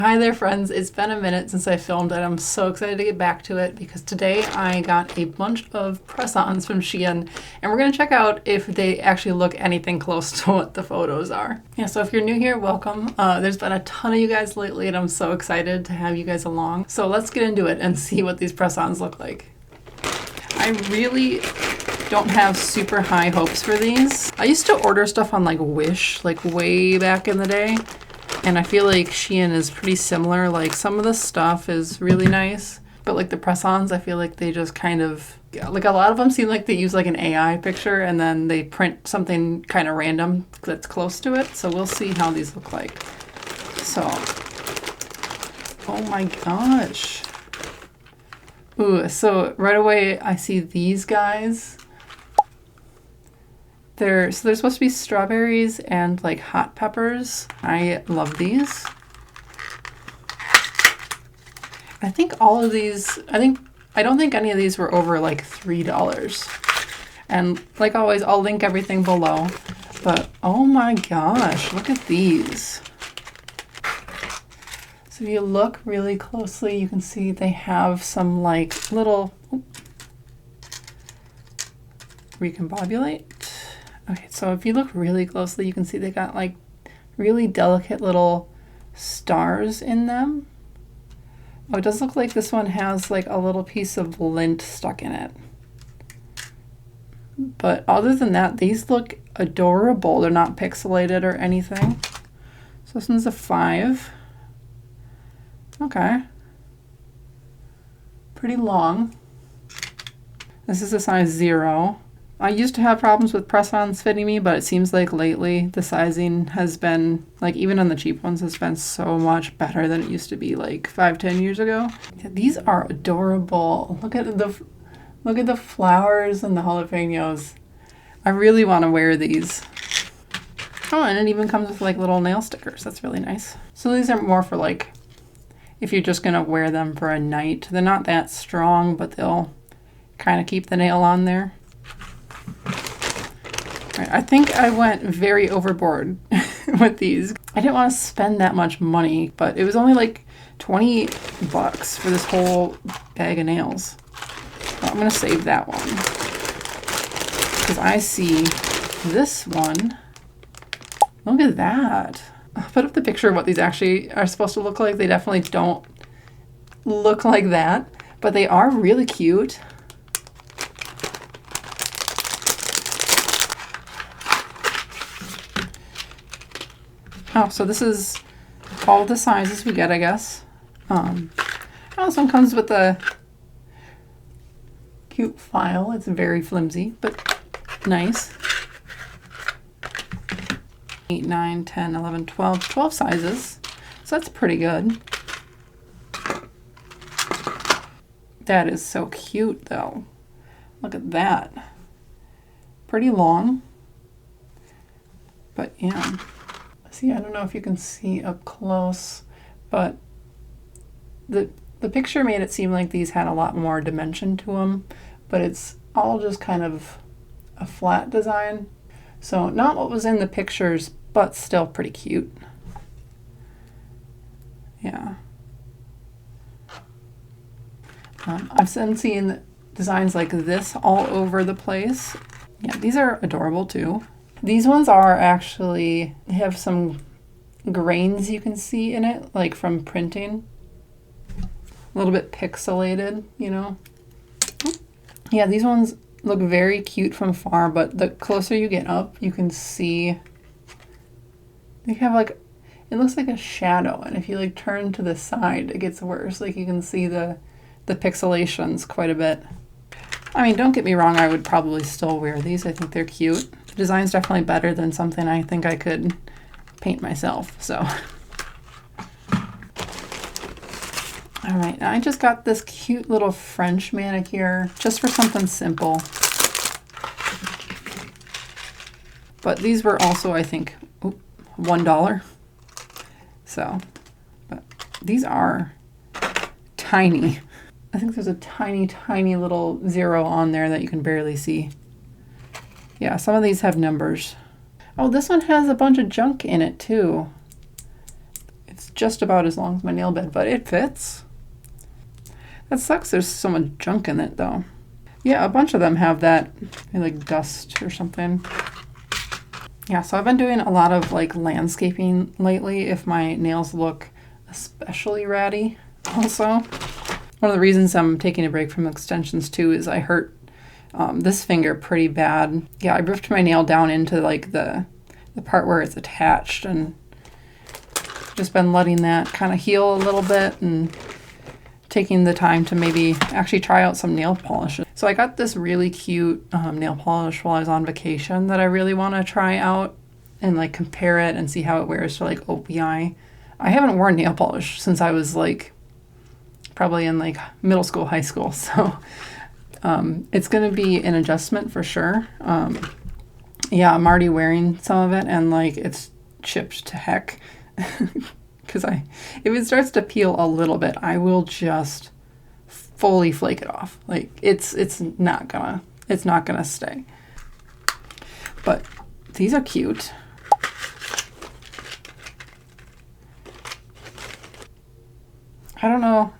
Hi there friends, it's been a minute since I filmed and I'm so excited to get back to it because today I got a bunch of press-ons from SHEIN and we're going to check out if they actually look anything close to what the photos are. Yeah, so if you're new here, welcome. There's been a ton of you guys lately and I'm so excited to have you guys along. So let's get into it and see what these press-ons look like. I really don't have super high hopes for these. I used to order stuff on like Wish, like way back in the day. And I feel like SHEIN is pretty similar. Like some of the stuff is really nice, but like the press-ons, I feel like they just kind of, like a lot of them seem like they use like an AI picture and then they print something kind of random that's close to it. So we'll see how these look like. So, oh my gosh. Ooh, so right away I see these guys. So they're supposed to be strawberries and like hot peppers. I love these. I think all of these, I don't think any of these were over like $3. And like always, I'll link everything below. But oh my gosh, look at these. So if you look really closely, you can see they have some like little, recombobulate. Okay, so if you look really closely, you can see they got like really delicate little stars in them. Oh, it does look like this one has like a little piece of lint stuck in it. But other than that, these look adorable. They're not pixelated or anything. So this one's a 5. Okay. Pretty long. This is a size 0. I used to have problems with press-ons fitting me, but it seems like lately the sizing has been, like even on the cheap ones, has been so much better than it used to be like 5-10 years ago. Yeah, these are adorable. Look at the flowers and the jalapenos. I really want to wear these. Oh, and it even comes with like little nail stickers. That's really nice. So these are more for like, if you're just gonna wear them for a night. They're not that strong, but they'll kind of keep the nail on there. I think I went very overboard with these. I didn't want to spend that much money, but it was only like 20 bucks for this whole bag of nails. Well, I'm going to save that one because I see this one. Look at that. I'll put up the picture of what these actually are supposed to look like. They definitely don't look like that, but they are really cute. Oh, so this is all the sizes we get, I guess. Oh, this one comes with a cute file. It's very flimsy, but nice. 8, 9, 10, 11, 12. 12 sizes. So that's pretty good. That is so cute, though. Look at that. Pretty long. But yeah. See, I don't know if you can see up close, but the picture made it seem like these had a lot more dimension to them, but it's all just kind of a flat design. So not what was in the pictures, but still pretty cute. Yeah. I've been seeing designs like this all over the place. Yeah, these are adorable too. These ones are actually, they have some grains you can see in it, like from printing. A little bit pixelated, you know. Yeah, these ones look very cute from far, but the closer you get up, you can see they have like, it looks like a shadow, and if you like turn to the side, it gets worse. Like you can see the pixelations quite a bit. I mean, don't get me wrong, I would probably still wear these. I think they're cute. The design's definitely better than something I think I could paint myself, so. All right, I just got this cute little French manicure just for something simple. But these were also, I think, $1. So, but these are tiny. I think there's a tiny, tiny little 0 on there that you can barely see. Yeah, some of these have numbers. Oh, this one has a bunch of junk in it too. It's just about as long as my nail bed, but it fits. That sucks there's so much junk in it though. Yeah, a bunch of them have that, like dust or something. Yeah, so I've been doing a lot of like landscaping lately if my nails look especially ratty also. One of the reasons I'm taking a break from extensions too is I hurt this finger pretty bad. Yeah, I ripped my nail down into like the part where it's attached, and just been letting that kind of heal a little bit and taking the time to maybe actually try out some nail polishes. So I got this really cute nail polish while I was on vacation that I really want to try out and like compare it and see how it wears to like OPI. I haven't worn nail polish since I was like probably in like middle school, high school. So it's going to be an adjustment for sure. Yeah, I'm already wearing some of it and like it's chipped to heck. Because if it starts to peel a little bit, I will just fully flake it off. Like it's not gonna stay. But these are cute. I don't know.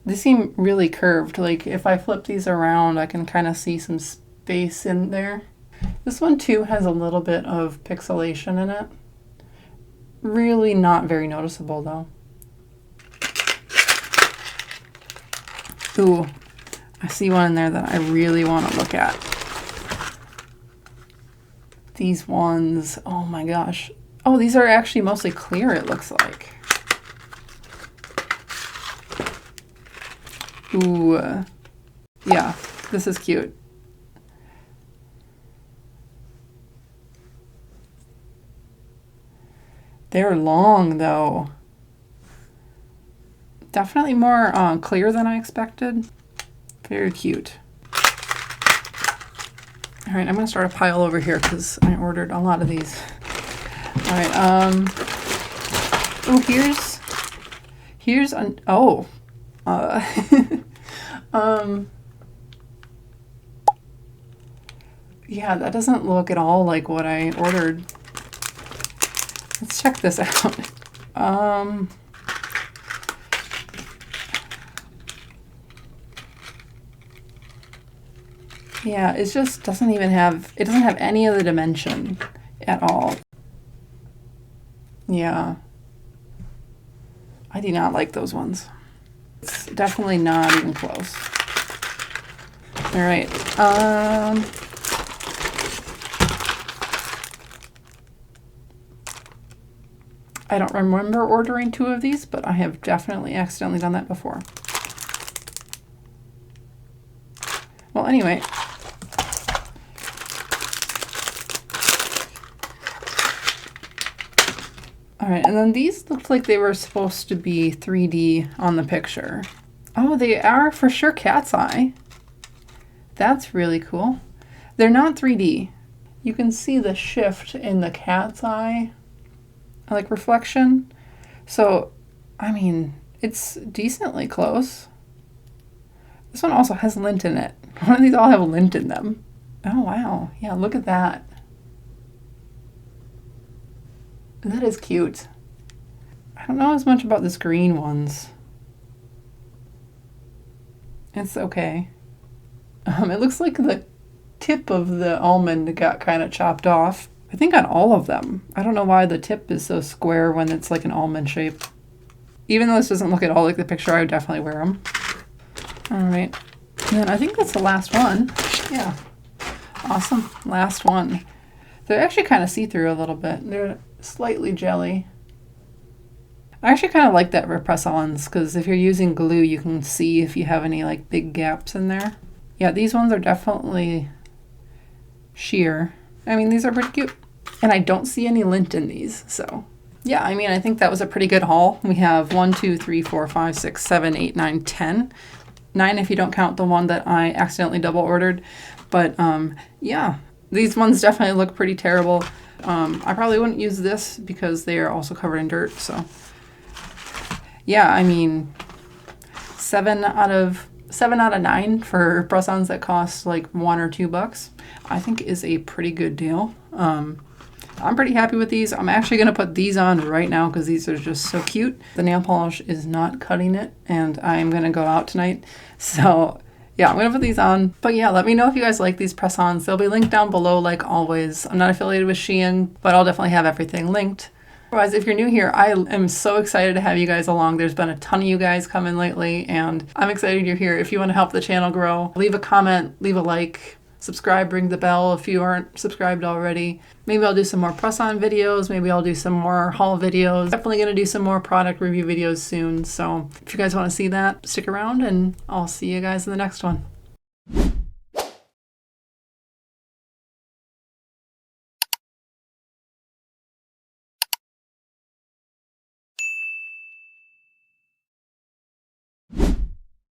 They seem really curved. Like if I flip these around, I can kind of see some space in there. This one too has a little bit of pixelation in it. Really not very noticeable though. Ooh, I see one in there that I really want to look at. These ones, oh my gosh. Oh, these are actually mostly clear, it looks like. Ooh, yeah, this is cute. They're long though. Definitely more clear than I expected. Very cute. All right, I'm gonna start a pile over here because I ordered a lot of these. All right, oh, here's an, oh, yeah, that doesn't look at all like what I ordered. Let's check this out. Yeah, it just doesn't even have, it doesn't have any of the dimension at all. Yeah. I do not like those ones. It's definitely not even close. All right. I don't remember ordering 2 of these, but I have definitely accidentally done that before. Well, anyway. All right, and then these looked like they were supposed to be 3D on the picture. Oh, they are for sure cat's eye. That's really cool. They're not 3D. You can see the shift in the cat's eye, like reflection. So, I mean, it's decently close. This one also has lint in it. One of these all have lint in them. Oh, wow. Yeah, look at that. That is cute. I don't know as much about this green ones. It's okay. It looks like the tip of the almond got kind of chopped off. I think on all of them. I don't know why the tip is so square when it's like an almond shape. Even though this doesn't look at all like the picture, I would definitely wear them. All right. And then I think that's the last one. Yeah. Awesome. Last one. They're actually kind of see-through a little bit. They're slightly jelly. I actually kind of like that for press-ons because if you're using glue, you can see if you have any like big gaps in there. Yeah, these ones are definitely sheer. I mean, these are pretty cute. And I don't see any lint in these, so. Yeah, I mean, I think that was a pretty good haul. We have 1, 2, 3, 4, 5, 6, 7, 8, 9, 10. 9 if you don't count the one that I accidentally double ordered. But yeah, these ones definitely look pretty terrible. I probably wouldn't use this because they are also covered in dirt, so. Yeah, I mean, 7 out of 9 for press-ons that cost like $1 or $2, I think is a pretty good deal. I'm pretty happy with these. I'm actually going to put these on right now because these are just so cute. The nail polish is not cutting it, and I'm going to go out tonight. So yeah, I'm going to put these on. But yeah, let me know if you guys like these press-ons. They'll be linked down below like always. I'm not affiliated with SHEIN, but I'll definitely have everything linked. Otherwise, if you're new here, I am so excited to have you guys along. There's been a ton of you guys coming lately, and I'm excited you're here. If you want to help the channel grow, leave a comment, leave a like, subscribe, ring the bell if you aren't subscribed already. Maybe I'll do some more press-on videos. Maybe I'll do some more haul videos. Definitely going to do some more product review videos soon. So if you guys want to see that, stick around, and I'll see you guys in the next one.